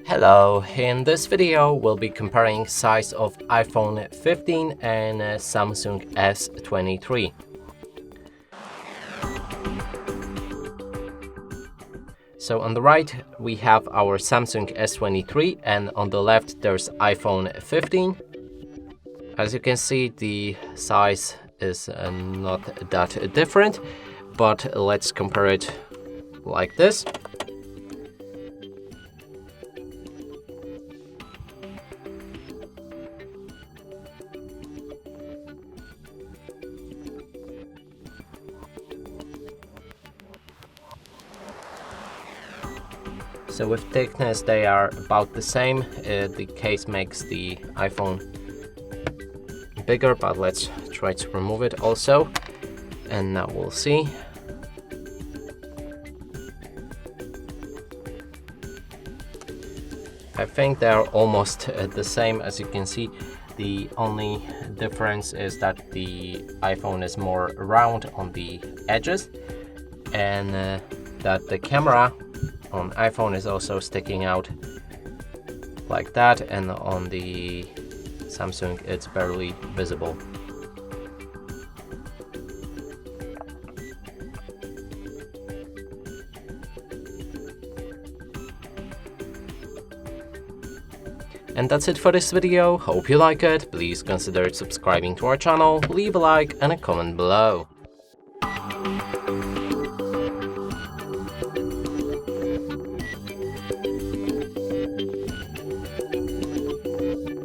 Hello, in this video we'll be comparing size of iPhone 15 and Samsung S23. So on the right we have our Samsung S23 and on the left there's iPhone 15. As you can see, the size is not that different, but let's compare it like this. So with thickness they are about the same. The case makes the iPhone bigger, but let's try to remove it also, and now we'll see. I think they are almost the same. As you can see, the only difference is that the iPhone is more round on the edges, and that the camera on iPhone is also sticking out like that, and on the Samsung it's barely visible. And that's it for this video. Hope you like it. Please consider subscribing to our channel, leave a like and a comment below.